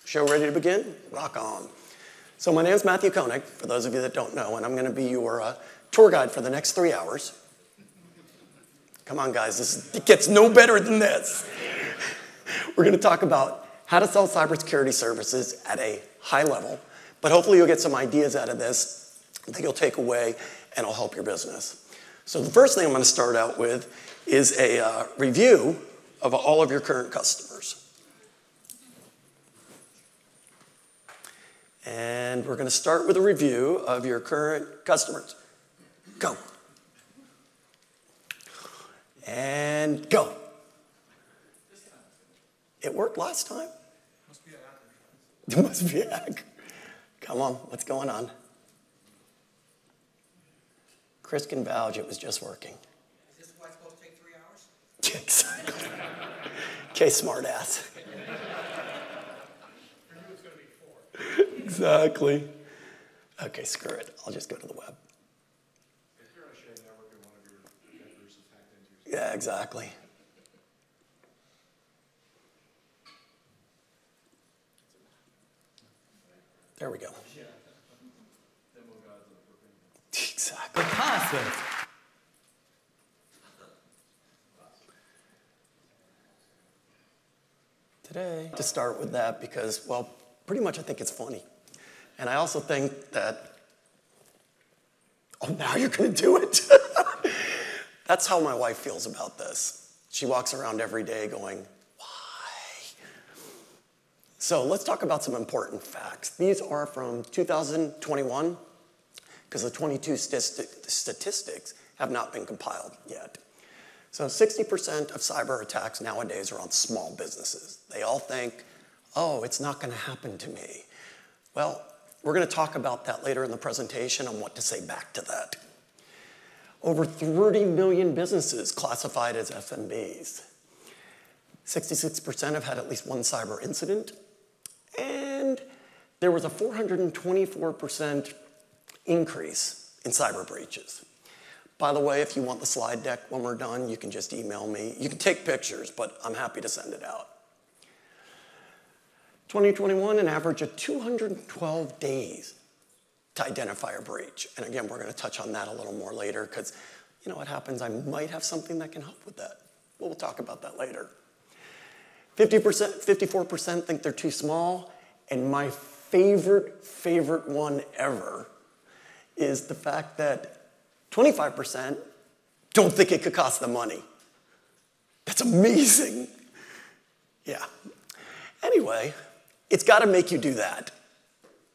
Show ready to begin? Rock on. So my name is Matthew Koenig, for those of you that don't know, and I'm going to be your tour guide for the next 3 hours. Come on, guys, it gets no better than this. We're going to talk about how to sell cybersecurity services at a high level, but hopefully you'll get some ideas out of this that you'll take away and will help your business. So the first thing I'm going to start out with is a review of all of your current customers. And we're going to start with a review of your current customers. Go. And go. It worked last time. Must be a hacker. It must be a hacker. Come on, what's going on? Chris can vouch it was just working. Is this why it's supposed to take 3 hours? Exactly. Okay, smart ass. Exactly. Okay, screw it. I'll just go to the web. If you're on a shared network and one of your vendors is hacked into your Yeah, exactly. There we go. Yeah. Demo gods of the Exactly. The concept. Today, to start with that because, well, pretty much I think it's funny. And I also think that, oh, now you're going to do it? That's how my wife feels about this. She walks around every day going, why? So let's talk about some important facts. These are from 2021, because the 22 statistics have not been compiled yet. So 60% of cyber attacks nowadays are on small businesses. They all think, oh, it's not going to happen to me. Well, we're going to talk about that later in the presentation on what to say back to that. Over 30 million businesses classified as SMBs. 66% have had at least one cyber incident. And there was a 424% increase in cyber breaches. By the way, if you want the slide deck when we're done, you can just email me. You can take pictures, but I'm happy to send it out. 2021, an average of 212 days to identify a breach. And again, we're going to touch on that a little more later because, you know what happens, I might have something that can help with that. We'll talk about that later. 54% think they're too small. And my favorite one ever is the fact that 25% don't think it could cost them money. That's amazing. Yeah. Anyway, it's got to make you do that.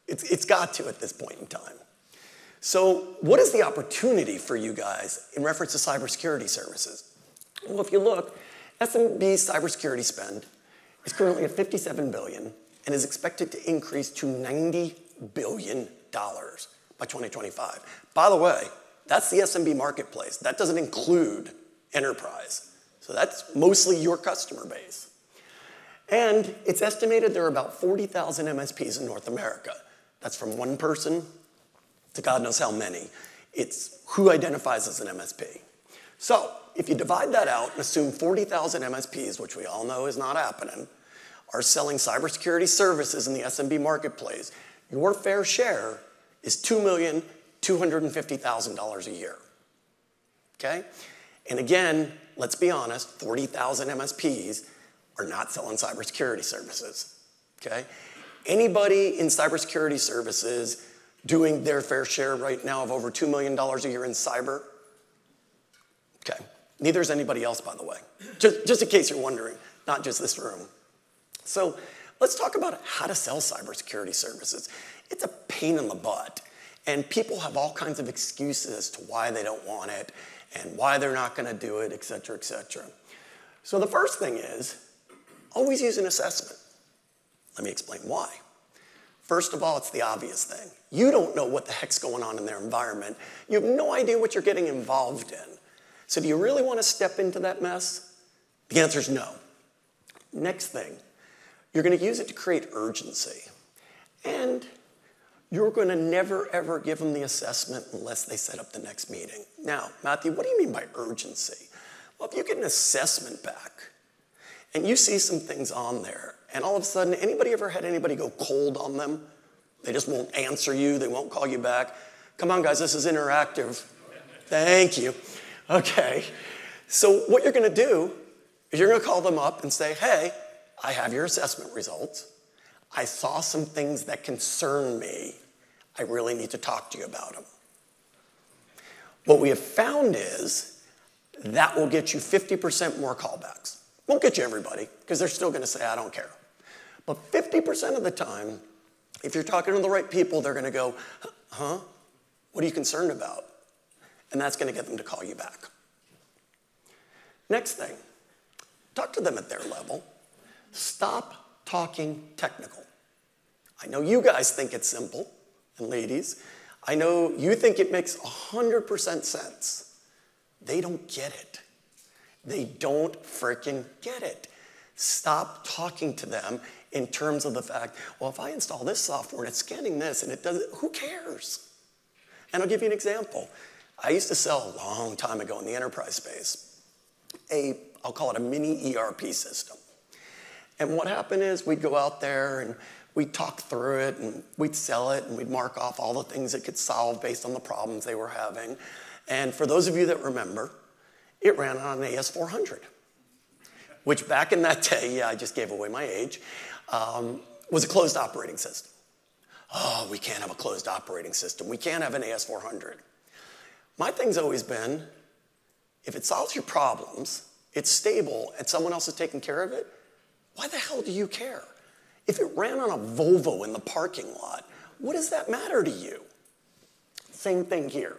It's got to at this point in time. So what is the opportunity for you guys in reference to cybersecurity services? Well, if you look, SMB's cybersecurity spend is currently at $57 billion and is expected to increase to $90 billion by 2025. By the way, that's the SMB marketplace. That doesn't include enterprise. So that's mostly your customer base. And it's estimated there are about 40,000 MSPs in North America. That's from one person to God knows how many. It's who identifies as an MSP. So if you divide that out and assume 40,000 MSPs, which we all know is not happening, are selling cybersecurity services in the SMB marketplace, your fair share is $2,250,000 a year. Okay? And again, let's be honest, 40,000 MSPs are not selling cybersecurity services, okay? Anybody in cybersecurity services doing their fair share right now of over $2 million a year in cyber? Okay, neither is anybody else, by the way. Just in case you're wondering, not just this room. So let's talk about how to sell cybersecurity services. It's a pain in the butt, and people have all kinds of excuses as to why they don't want it and why they're not gonna do it, et cetera, et cetera. So the first thing is, always use an assessment. Let me explain why. First of all, it's the obvious thing. You don't know what the heck's going on in their environment. You have no idea what you're getting involved in. So do you really want to step into that mess? The answer is no. Next thing, you're going to use it to create urgency. And you're going to never, ever give them the assessment unless they set up the next meeting. Now, Matthew, what do you mean by urgency? Well, if you get an assessment back, and you see some things on there, And all of a sudden, anybody ever had anybody go cold on them? They just won't answer you. They won't call you back. Come on, guys, this is interactive. Thank you. Okay. So what you're going to do is you're going to call them up and say, hey, I have your assessment results. I saw some things that concern me. I really need to talk to you about them. What we have found is that will get you 50% more callbacks. Won't get you everybody, because they're still going to say, I don't care. But 50% of the time, if you're talking to the right people, they're going to go, huh? What are you concerned about? And that's going to get them to call you back. Next thing, talk to them at their level. Stop talking technical. I know you guys think it's simple, and ladies, I know you think it makes 100% sense. They don't get it. They don't freaking get it. Stop talking to them in terms of the fact, well, if I install this software and it's scanning this and it does it, who cares? And I'll give you an example. I used to sell a long time ago in the enterprise space, I'll call it a mini ERP system. And what happened is we'd go out there and we'd talk through it and we'd sell it and we'd mark off all the things it could solve based on the problems they were having. And for those of you that remember, it ran on an AS400, which back in that day, yeah, I just gave away my age, was a closed operating system. Oh, we can't have a closed operating system. We can't have an AS400. My thing's always been, if it solves your problems, it's stable, and someone else is taking care of it, why the hell do you care? If it ran on a Volvo in the parking lot, what does that matter to you? Same thing here.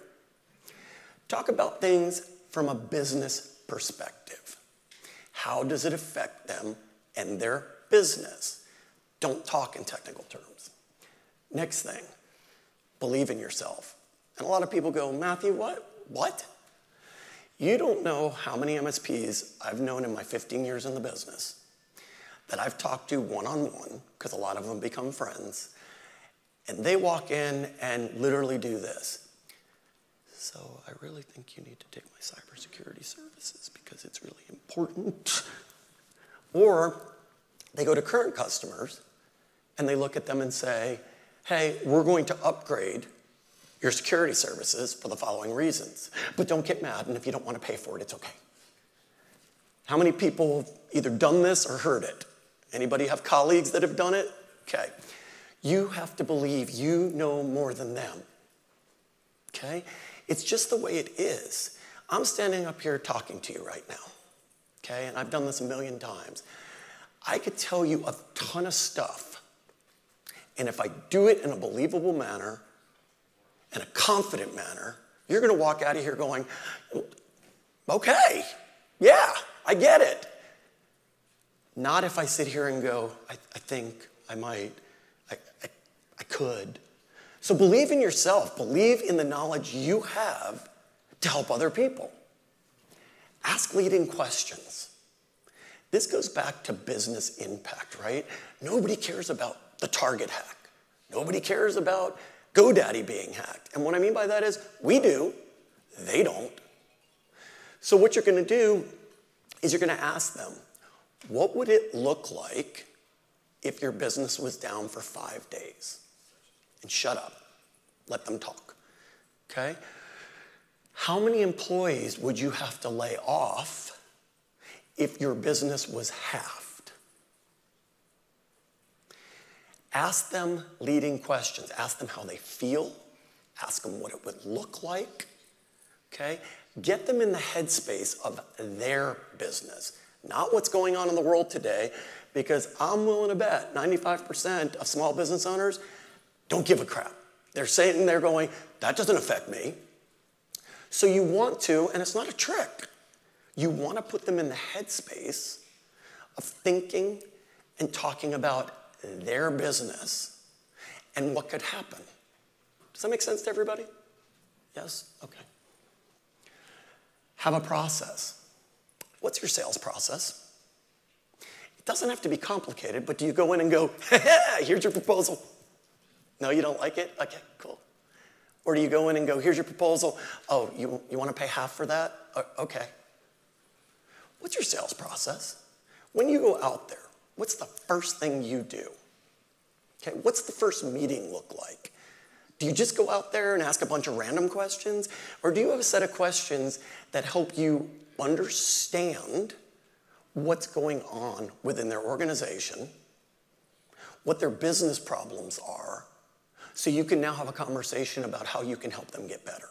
Talk about things from a business perspective. How does it affect them and their business? Don't talk in technical terms. Next thing, believe in yourself. And a lot of people go, Matthew, what? What? You don't know how many MSPs I've known in my 15 years in the business that I've talked to one-on-one, because a lot of them become friends, and they walk in and literally do this. So I really think you need to take my cybersecurity services because it's really important. Or they go to current customers and they look at them and say, hey, we're going to upgrade your security services for the following reasons. But don't get mad, and if you don't want to pay for it, it's okay. How many people have either done this or heard it? Anybody have colleagues that have done it? Okay. You have to believe you know more than them. Okay? It's just the way it is. I'm standing up here talking to you right now. Okay? And I've done this a million times. I could tell you a ton of stuff. And if I do it in a believable manner, in a confident manner, you're going to walk out of here going, okay, yeah, I get it. Not if I sit here and go, I think, I might, I could. So believe in yourself. Believe in the knowledge you have to help other people. Ask leading questions. This goes back to business impact, right? Nobody cares about the Target hack. Nobody cares about GoDaddy being hacked. And what I mean by that is, we do, they don't. So what you're going to do is you're going to ask them, what would it look like if your business was down for 5 days? And shut up. Let them talk. Okay? How many employees would you have to lay off if your business was halved? Ask them leading questions. Ask them how they feel. Ask them what it would look like. Okay? Get them in the headspace of their business, not what's going on in the world today, because I'm willing to bet 95% of small business owners don't give a crap. They're saying, they're going, that doesn't affect me. So you want to, and it's not a trick, you want to put them in the headspace of thinking and talking about their business and what could happen. Does that make sense to everybody? Yes? Okay. Have a process. What's your sales process? It doesn't have to be complicated, but do you go in and go, here's your proposal? No, you don't like it? Okay, cool. Or do you go in and go, here's your proposal. Oh, you want to pay half for that? Okay. What's your sales process? When you go out there what's the first thing you do? Okay, what's the first meeting look like? Do you just go out there and ask a bunch of random questions? Or do you have a set of questions that help you understand what's going on within their organization, what their business problems are, so you can now have a conversation about how you can help them get better?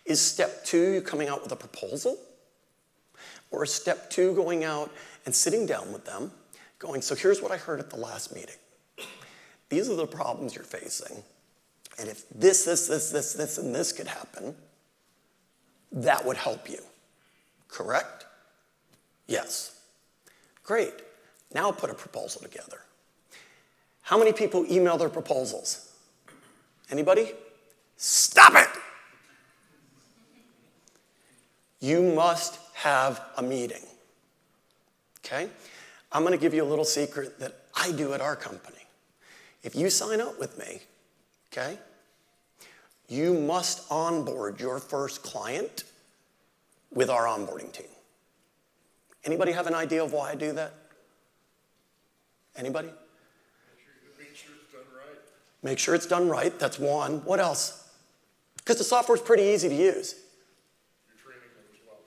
Is step 2 you coming out with a proposal? Or is step 2 going out and sitting down with them, going, so here's what I heard at the last meeting. These are the problems you're facing. And if this, and this could happen, that would help you. Correct? Yes. Great. Now put a proposal together. How many people email their proposals? Anybody? Stop it! You must have a meeting. Okay? I'm going to give you a little secret that I do at our company. If you sign up with me, okay, you must onboard your first client with our onboarding team. Anybody have an idea of why I do that? Anybody? Make sure it's done right. Make sure it's done right. That's one. What else? Because the software's pretty easy to use. You're training them as well.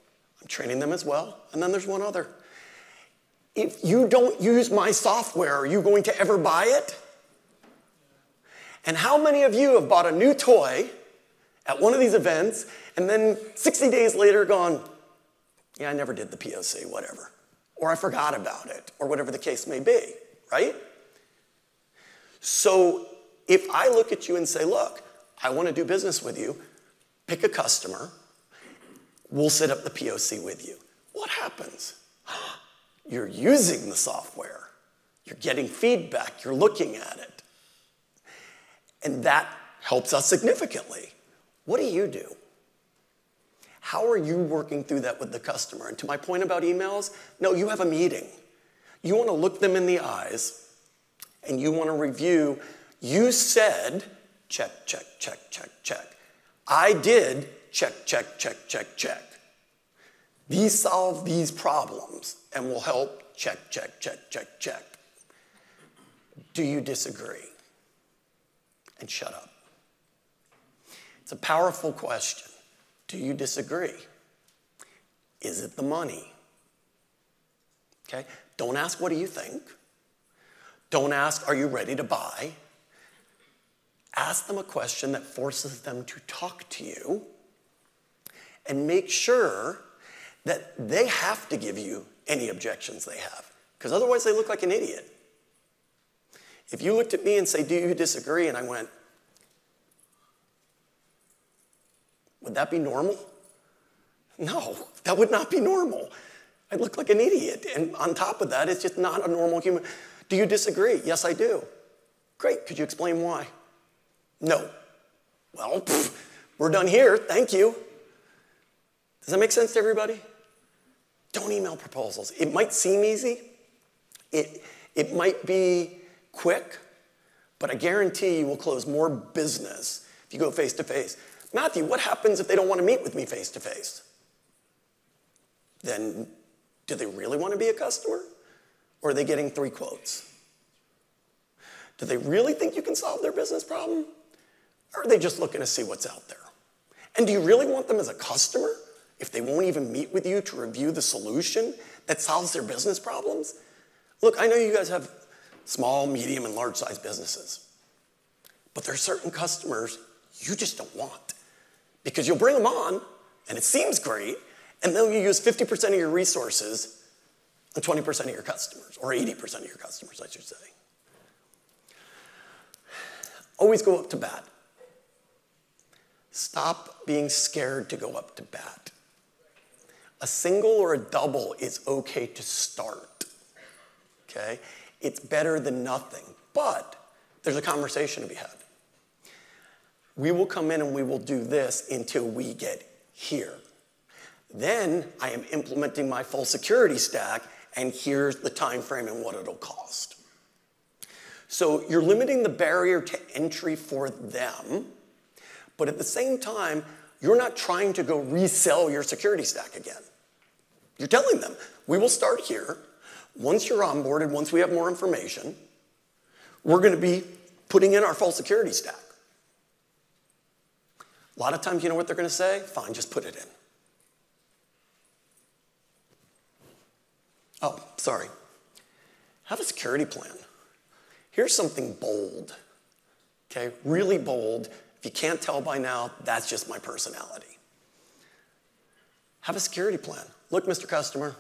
I'm training them as well. And then there's one other. If you don't use my software, are you going to ever buy it? And how many of you have bought a new toy at one of these events and then 60 days later gone, yeah, I never did the POC, whatever. Or I forgot about it, or whatever the case may be, right? So if I look at you and say, look, I want to do business with you, pick a customer, we'll set up the POC with you. What happens? You're using the software. You're getting feedback. You're looking at it. And that helps us significantly. What do? How are you working through that with the customer? And to my point about emails, no, you have a meeting. You want to look them in the eyes, and you want to review. You said, check, check, check, check, check. I did, check, check, check, check, check. These solve these problems and will help, check, check, check, check, check. Do you disagree? And shut up. It's a powerful question. Do you disagree? Is it the money? Okay? Don't ask, what do you think? Don't ask, are you ready to buy? Ask them a question that forces them to talk to you, and make sure that they have to give you any objections they have, because otherwise they look like an idiot. If you looked at me and say, do you disagree? And I went, would that be normal? No, that would not be normal. I'd look like an idiot. And on top of that, it's just not a normal human. Do you disagree? Yes, I do. Great, could you explain why? No. Well, we're done here, thank you. Does that make sense to everybody? Don't email proposals. It might seem easy. It might be quick, but I guarantee you will close more business if you go face-to-face. Matthew, what happens if they don't want to meet with me face-to-face? Then do they really want to be a customer? Or are they getting 3 quotes? Do they really think you can solve their business problem? Or are they just looking to see what's out there? And do you really want them as a customer if they won't even meet with you to review the solution that solves their business problems? Look, I know you guys have small, medium, and large-sized businesses. But there are certain customers you just don't want. Because you'll bring them on, and it seems great, and then you use 50% of your resources on 20% of your customers, or 80% of your customers, I should say. Always go up to bat. Stop being scared to go up to bat. A single or a double is okay to start, okay? It's better than nothing, but there's a conversation to be had. We will come in and we will do this until we get here. Then I am implementing my full security stack, and here's the time frame and what it'll cost. So you're limiting the barrier to entry for them, but at the same time, you're not trying to go resell your security stack again. You're telling them, we will start here, Once you're onboarded, once we have more information, we're going to be putting in our full security stack. A lot of times, you know what they're going to say? Fine, just put it in. Oh, sorry. Have a security plan. Here's something bold, okay? Really bold. If you can't tell by now, that's just my personality. Have a security plan. Look, Mr. Customer,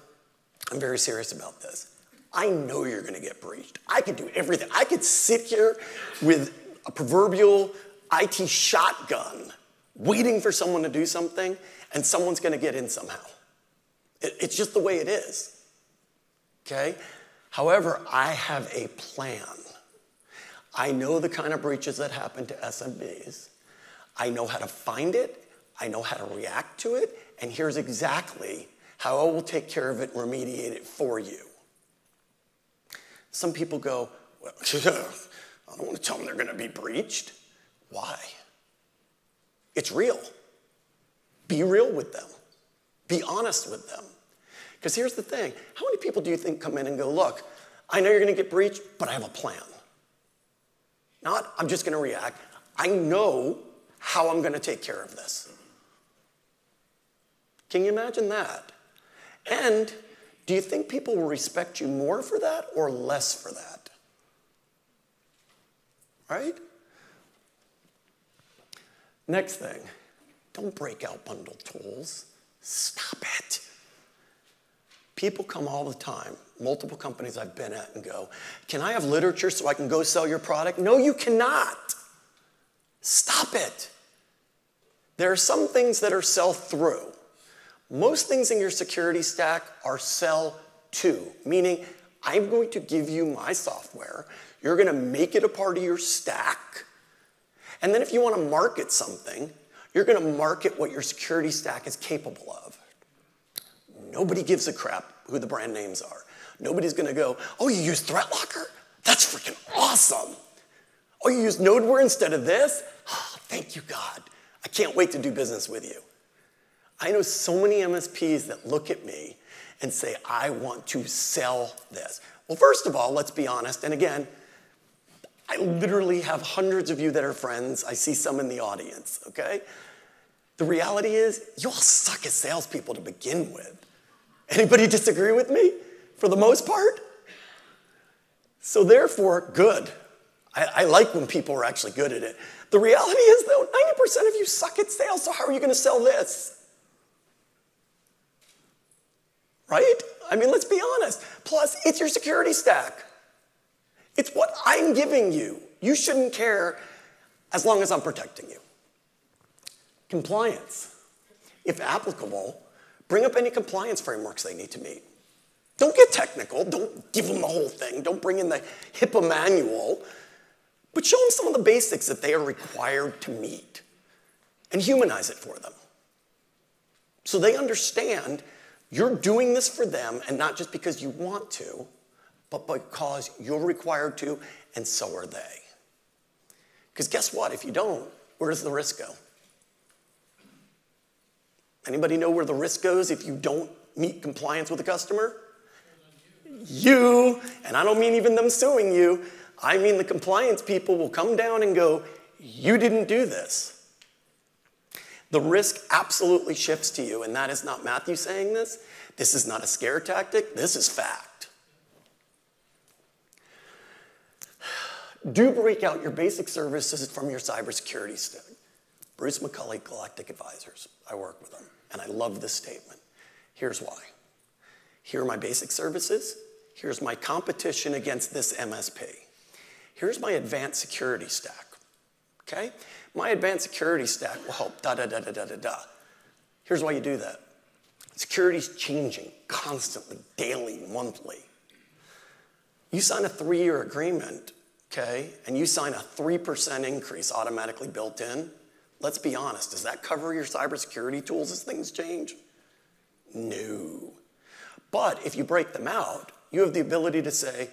I'm very serious about this. I know you're going to get breached. I could do everything. I could sit here with a proverbial IT shotgun waiting for someone to do something, and someone's going to get in somehow. It's just the way it is, okay? However, I have a plan. I know the kind of breaches that happen to SMBs. I know how to find it. I know how to react to it. And here's exactly how I will take care of it and remediate it for you. Some people go, well, I don't want to tell them they're going to be breached. Why? It's real. Be real with them. Be honest with them. Because here's the thing. How many people do you think come in and go, look, I know you're going to get breached, but I have a plan. Not, I'm just going to react. I know how I'm going to take care of this. Can you imagine that? And do you think people will respect you more for that or less for that? Right? Next thing, don't break out bundled tools. Stop it. People come all the time, multiple companies I've been at, and go, can I have literature so I can go sell your product? No, you cannot. Stop it. There are some things that are sell-through. Most things in your security stack are sell-to, meaning I'm going to give you my software, you're going to make it a part of your stack, and then if you want to market something, you're going to market what your security stack is capable of. Nobody gives a crap who the brand names are. Nobody's going to go, oh, you use ThreatLocker? That's freaking awesome. Oh, you use Nodware instead of this? Oh, thank you, God. I can't wait to do business with you. I know so many MSPs that look at me and say, I want to sell this. Well, first of all, let's be honest. And again, I literally have hundreds of you that are friends. I see some in the audience, okay? The reality is, you all suck as salespeople to begin with. Anybody disagree with me? For the most part? So therefore, good. I like when people are actually good at it. The reality is, though, 90% of you suck at sales, so how are you going to sell this? Right? I mean, let's be honest. Plus, it's your security stack. It's what I'm giving you. You shouldn't care as long as I'm protecting you. Compliance. If applicable, bring up any compliance frameworks they need to meet. Don't get technical. Don't give them the whole thing. Don't bring in the HIPAA manual. But show them some of the basics that they are required to meet and humanize it for them. So they understand you're doing this for them and not just because you want to, but because you're required to, and so are they. Because guess what? If you don't, where does the risk go? Anybody know where the risk goes if you don't meet compliance with a customer? You, and I don't mean even them suing you, I mean the compliance people will come down and go, you didn't do this. The risk absolutely shifts to you, and that is not Matthew saying this. This is not a scare tactic. This is fact. Do break out your basic services from your cybersecurity stack. Bruce McCulley, Galactic Advisors. I work with them, and I love this statement. Here's why. Here are my basic services. Here's my competition against this MSP. Here's my advanced security stack, okay? My advanced security stack will help da-da-da-da-da-da-da. Here's why you do that. Security's changing constantly, daily, monthly. You sign a 3-year agreement, okay, and you sign a 3% increase automatically built in. Let's be honest, does that cover your cybersecurity tools as things change? No. But if you break them out, you have the ability to say,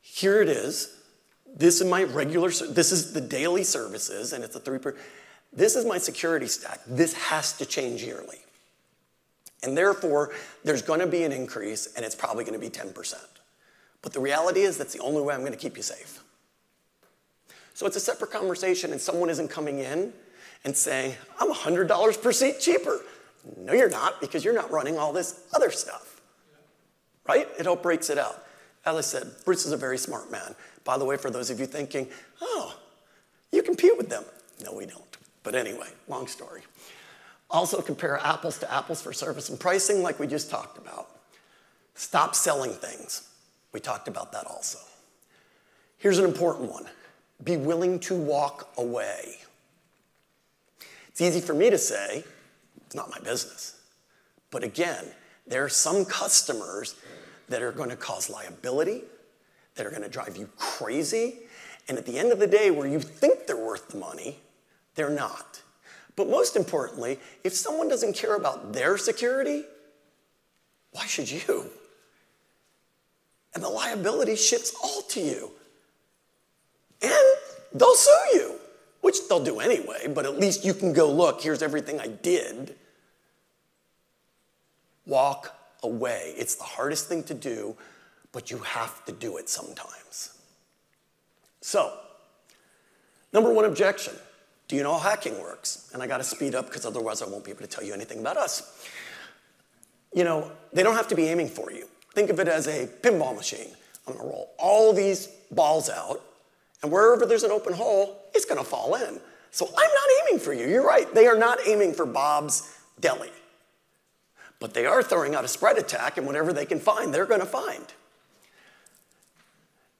here it is. This is my this is the daily services, and it's a 3%. This is my security stack. This has to change yearly. And therefore, there's going to be an increase, and it's probably going to be 10%. But the reality is that's the only way I'm going to keep you safe. So it's a separate conversation, and someone isn't coming in and saying, I'm $100 per seat cheaper. No, you're not, because you're not running all this other stuff. Right? It all breaks it out. As I said, Bruce is a very smart man. By the way, for those of you thinking, oh, you compete with them. No, we don't. But anyway, long story. Also compare apples to apples for service and pricing like we just talked about. Stop selling things. We talked about that also. Here's an important one. Be willing to walk away. It's easy for me to say, it's not my business. But again, there are some customers that are going to cause liability, that are going to drive you crazy, and at the end of the day, where you think they're worth the money, they're not. But most importantly, if someone doesn't care about their security, why should you? And the liability shifts all to you. And they'll sue you, which they'll do anyway, but at least you can go, look, here's everything I did. Walk away. It's the hardest thing to do, but you have to do it sometimes. So, number one objection. Do you know how hacking works? And I got to speed up because otherwise I won't be able to tell you anything about us. You know, they don't have to be aiming for you. Think of it as a pinball machine. I'm going to roll all these balls out, and wherever there's an open hole, it's going to fall in. So I'm not aiming for you. You're right. They are not aiming for Bob's Deli. But they are throwing out a spread attack, and whatever they can find, they're going to find.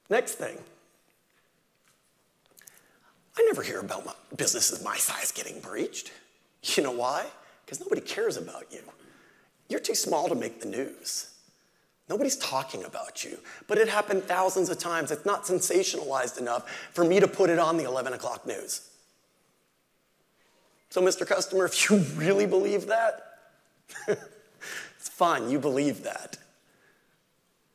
Next thing. I never hear about businesses my size getting breached. You know why? Because nobody cares about you. You're too small to make the news. Nobody's talking about you. But it happened thousands of times. It's not sensationalized enough for me to put it on the 11 o'clock news. So, Mr. Customer, if you really believe that, it's fine, you believe that.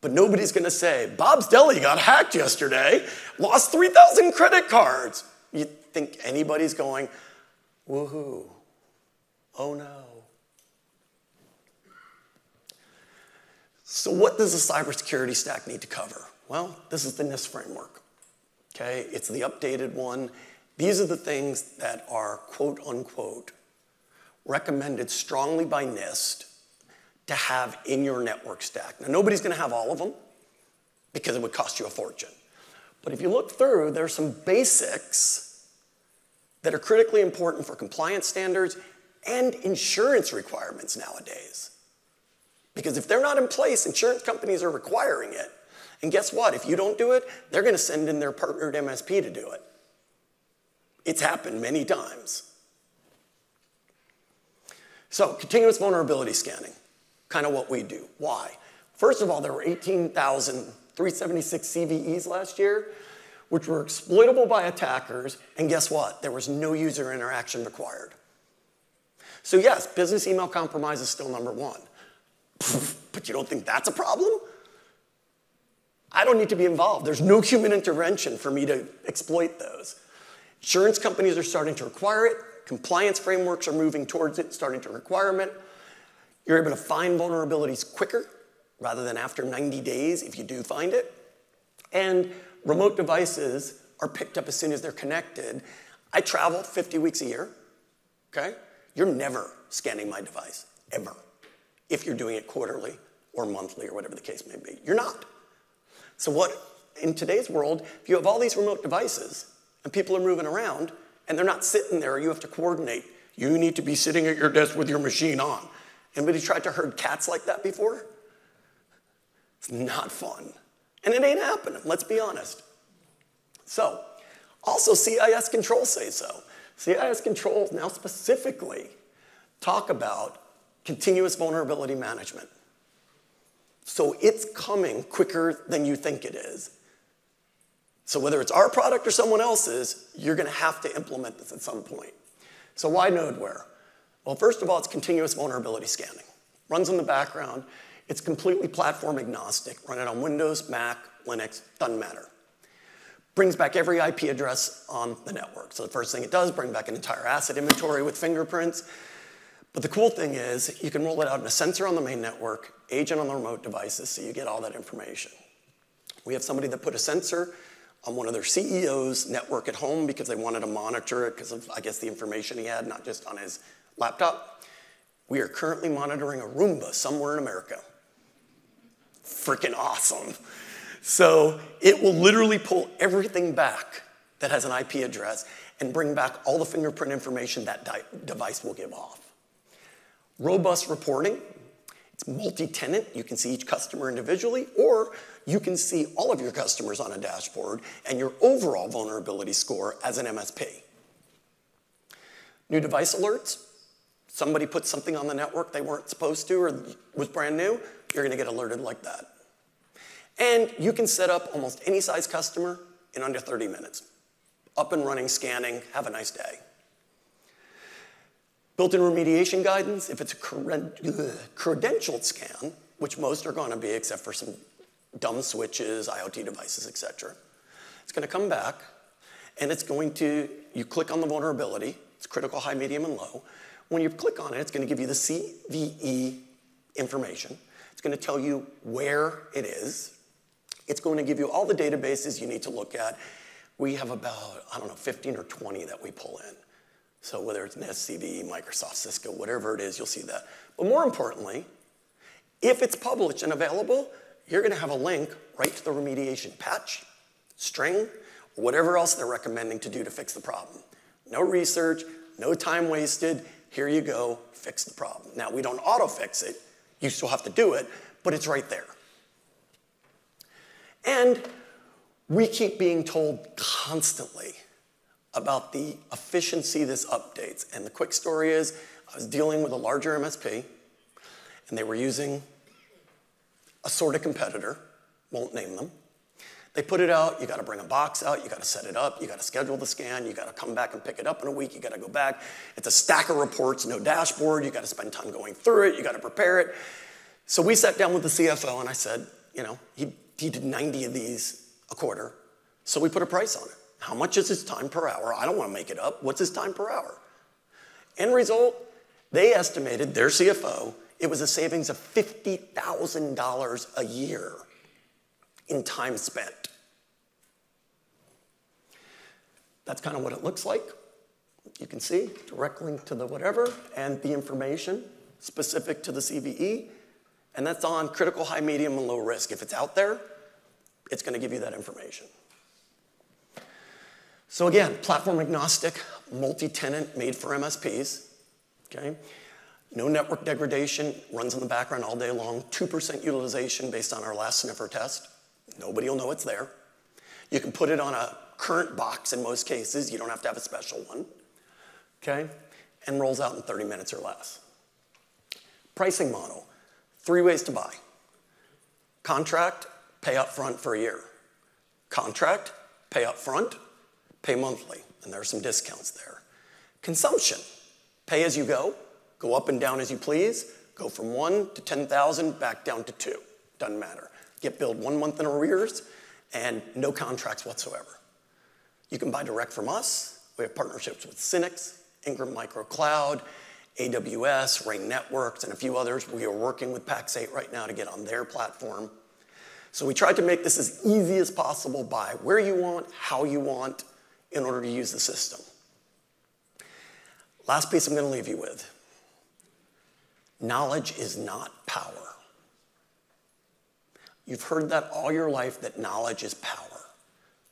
But nobody's going to say, Bob's Deli got hacked yesterday, lost 3,000 credit cards. You think anybody's going, woohoo, oh no. So what does the cybersecurity stack need to cover? Well, this is the NIST framework, okay? It's the updated one. These are the things that are, quote unquote, recommended strongly by NIST to have in your network stack. Now, nobody's going to have all of them because it would cost you a fortune. But if you look through, there are some basics that are critically important for compliance standards and insurance requirements nowadays. Because if they're not in place, insurance companies are requiring it. And guess what? If you don't do it, they're going to send in their partnered MSP to do it. It's happened many times. So, continuous vulnerability scanning, kind of what we do. Why? First of all, there were 18,376 CVEs last year, which were exploitable by attackers, and guess what? There was no user interaction required. So yes, business email compromise is still number one. But you don't think that's a problem? I don't need to be involved. There's no human intervention for me to exploit those. Insurance companies are starting to require it. Compliance frameworks are moving towards it, starting to require it. You're able to find vulnerabilities quicker rather than after 90 days if you do find it. And remote devices are picked up as soon as they're connected. I travel 50 weeks a year, okay? You're never scanning my device, ever, if you're doing it quarterly or monthly or whatever the case may be. You're not. So what, in today's world, if you have all these remote devices and people are moving around and they're not sitting there, you have to coordinate. You need to be sitting at your desk with your machine on. Anybody tried to herd cats like that before? It's not fun. And it ain't happening, let's be honest. So, also CIS controls say so. CIS controls now specifically talk about continuous vulnerability management. So it's coming quicker than you think it is. So whether it's our product or someone else's, you're going to have to implement this at some point. So why Nodware? Well, first of all, it's continuous vulnerability scanning. Runs in the background. It's completely platform agnostic. Run it on Windows, Mac, Linux, doesn't matter. Brings back every IP address on the network. So the first thing it does, bring back an entire asset inventory with fingerprints. But the cool thing is you can roll it out in a sensor on the main network, agent on the remote devices, so you get all that information. We have somebody that put a sensor on one of their CEO's network at home because they wanted to monitor it because of, I guess, the information he had, not just on his laptop. We are currently monitoring a Roomba somewhere in America. Freaking awesome. So it will literally pull everything back that has an IP address and bring back all the fingerprint information that device will give off. Robust reporting. It's multi-tenant. You can see each customer individually, or you can see all of your customers on a dashboard and your overall vulnerability score as an MSP. New device alerts. Somebody put something on the network they weren't supposed to or was brand new, you're going to get alerted like that. And you can set up almost any size customer in under 30 minutes. Up and running, scanning, have a nice day. Built-in remediation guidance, if it's a credentialed scan, which most are going to be except for some dumb switches, IoT devices, etc. It's going to come back, and it's going to, you click on the vulnerability, it's critical, high, medium, and low. When you click on it, it's going to give you the CVE information. It's going to tell you where it is. It's going to give you all the databases you need to look at. We have about, I don't know, 15 or 20 that we pull in. So whether it's NIST, CVE, Microsoft, Cisco, whatever it is, you'll see that. But more importantly, if it's published and available, you're going to have a link right to the remediation patch, string, or whatever else they're recommending to do to fix the problem. No research, no time wasted. Here you go, fix the problem. Now, we don't auto-fix it. You still have to do it, but it's right there. And we keep being told constantly about the efficiency this updates. And the quick story is, I was dealing with a larger MSP, and they were using a sort of competitor, won't name them. They put it out, you gotta bring a box out, you gotta set it up, you gotta schedule the scan, you gotta come back and pick it up in a week, you gotta go back. It's a stack of reports, no dashboard, you gotta spend time going through it, you gotta prepare it. So we sat down with the CFO and I said, you know, he did 90 of these a quarter, so we put a price on it. How much is his time per hour? I don't wanna make it up. What's his time per hour? End result, they estimated, their CFO, it was a savings of $50,000 a year in time spent. That's kind of what it looks like. You can see, direct link to the whatever, and the information specific to the CVE, and that's on critical, high, medium, and low risk. If it's out there, it's gonna give you that information. So again, platform agnostic, multi-tenant, made for MSPs, okay? No network degradation, runs in the background all day long, 2% utilization based on our last sniffer test. Nobody will know it's there. You can put it on a current box in most cases. You don't have to have a special one, okay? And rolls out in 30 minutes or less. Pricing model, 3 ways to buy. Contract, pay up front for a year. Contract, pay up front, pay monthly, and there are some discounts there. Consumption, pay as you go up and down as you please, go from 1 to 10,000, back down to 2, doesn't matter. Get billed 1 month in arrears, and no contracts whatsoever. You can buy direct from us. We have partnerships with Cynics, Ingram Micro Cloud, AWS, Ring Networks, and a few others. We are working with Pax8 right now to get on their platform. So we tried to make this as easy as possible, buy where you want, how you want, in order to use the system. Last piece I'm gonna leave you with. Knowledge is not power. You've heard that all your life, that knowledge is power.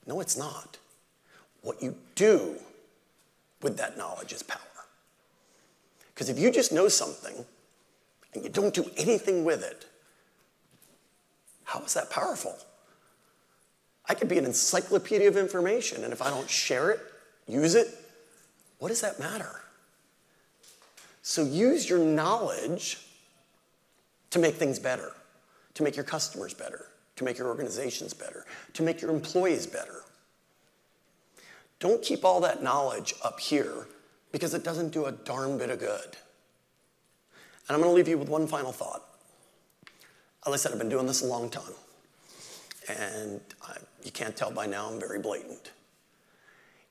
No, it's not. What you do with that knowledge is power. Because if you just know something and you don't do anything with it, how is that powerful? I could be an encyclopedia of information, and if I don't share it, use it, what does that matter? So use your knowledge to make things better, to make your customers better, to make your organizations better, to make your employees better. Don't keep all that knowledge up here because it doesn't do a darn bit of good. And I'm going to leave you with one final thought. As I said, I've been doing this a long time. And you can't tell by now, I'm very blatant.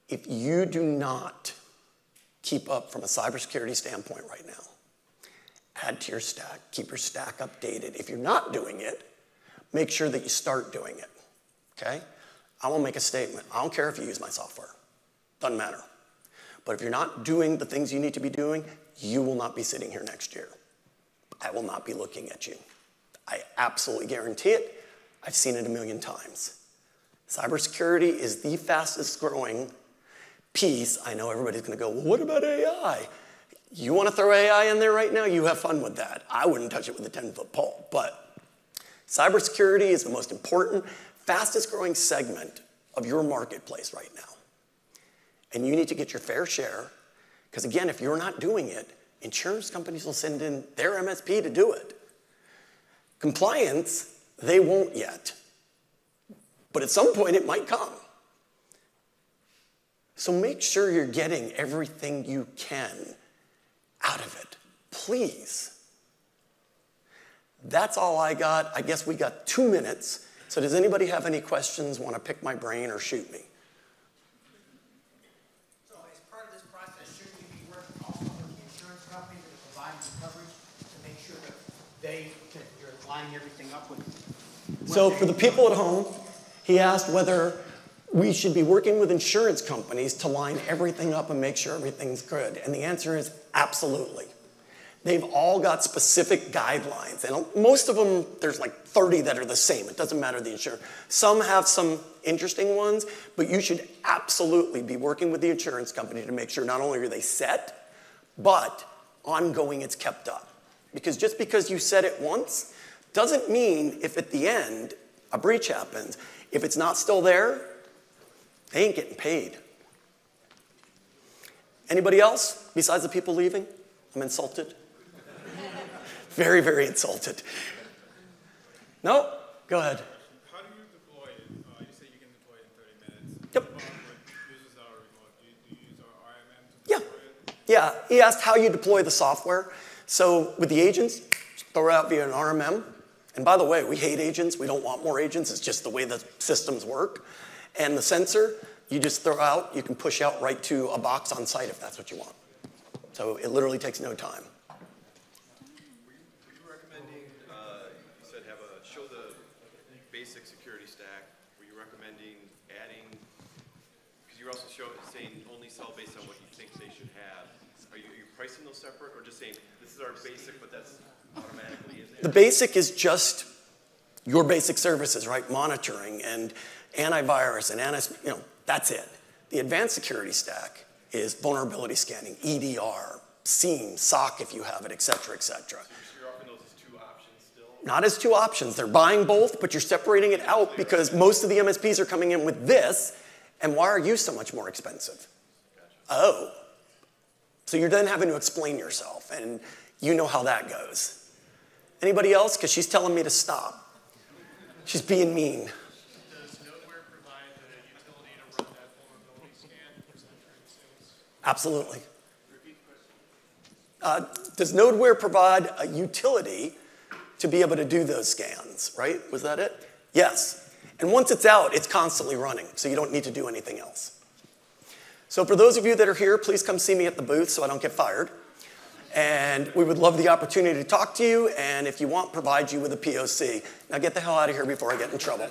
If you do not keep up from a cybersecurity standpoint right now, add to your stack, keep your stack updated. If you're not doing it, make sure that you start doing it, okay? I will make a statement. I don't care if you use my software. Doesn't matter. But if you're not doing the things you need to be doing, you will not be sitting here next year. I will not be looking at you. I absolutely guarantee it. I've seen it a million times. Cybersecurity is the fastest growing piece. I know everybody's going to go, well, what about AI? You want to throw AI in there right now? You have fun with that. I wouldn't touch it with a 10-foot pole. But cybersecurity is the most important, fastest growing segment of your marketplace right now. And you need to get your fair share, because again, if you're not doing it, insurance companies will send in their MSP to do it. Compliance, they won't yet. But at some point, it might come. So make sure you're getting everything you can out of it, please. That's all I got. I guess we got 2 minutes. So does anybody have any questions, want to pick my brain or shoot me? So as part of this process, should we be working also with the insurance company that are providing the coverage to make sure that you're lining everything up with? So for the people at home, he asked whether we should be working with insurance companies to line everything up and make sure everything's good. And the answer is absolutely. They've all got specific guidelines. And most of them, there's like 30 that are the same. It doesn't matter the insurance. Some have some interesting ones, but you should absolutely be working with the insurance company to make sure not only are they set, but ongoing it's kept up. Because just because you set it once doesn't mean if at the end a breach happens, if it's not still there, they ain't getting paid. Anybody else besides the people leaving? I'm insulted. Very, very insulted. No? Go ahead. How do you deploy it? You say you can deploy it in 30 minutes. Yep. When users are remote, do you use our RMM to deploy it? Yeah, he asked how you deploy the software. So with the agents, just throw it out via an RMM. And by the way, we hate agents. We don't want more agents. It's just the way the systems work. And the sensor, you just throw out. You can push out right to a box on site if that's what you want. So it literally takes no time. Were you recommending, you said show the basic security stack. Were you recommending adding, because you're also saying only sell based on what you think they should have. Are you pricing those separate, or just saying this is our basic, but that's automatically in there? The basic is just your basic services, right? Monitoring and antivirus and that's it. The advanced security stack is vulnerability scanning, EDR, SIEM, SOC if you have it, et cetera, et cetera. So you're offering those as two options still? Not as two options. They're buying both, but you're separating it out because most of the MSPs are coming in with this, and why are you so much more expensive? Gotcha. Oh. So you're then having to explain yourself, and you know how that goes. Anybody else? Because she's telling me to stop. She's being mean. Does Nodware provide the utility to run that vulnerability scan? Or is that for sales? Absolutely. Does Nodware provide a utility to be able to do those scans, right? Was that it? Yes. And once it's out, it's constantly running, so you don't need to do anything else. So for those of you that are here, please come see me at the booth so I don't get fired. And we would love the opportunity to talk to you, and if you want, provide you with a POC. Now get the hell out of here before I get in trouble.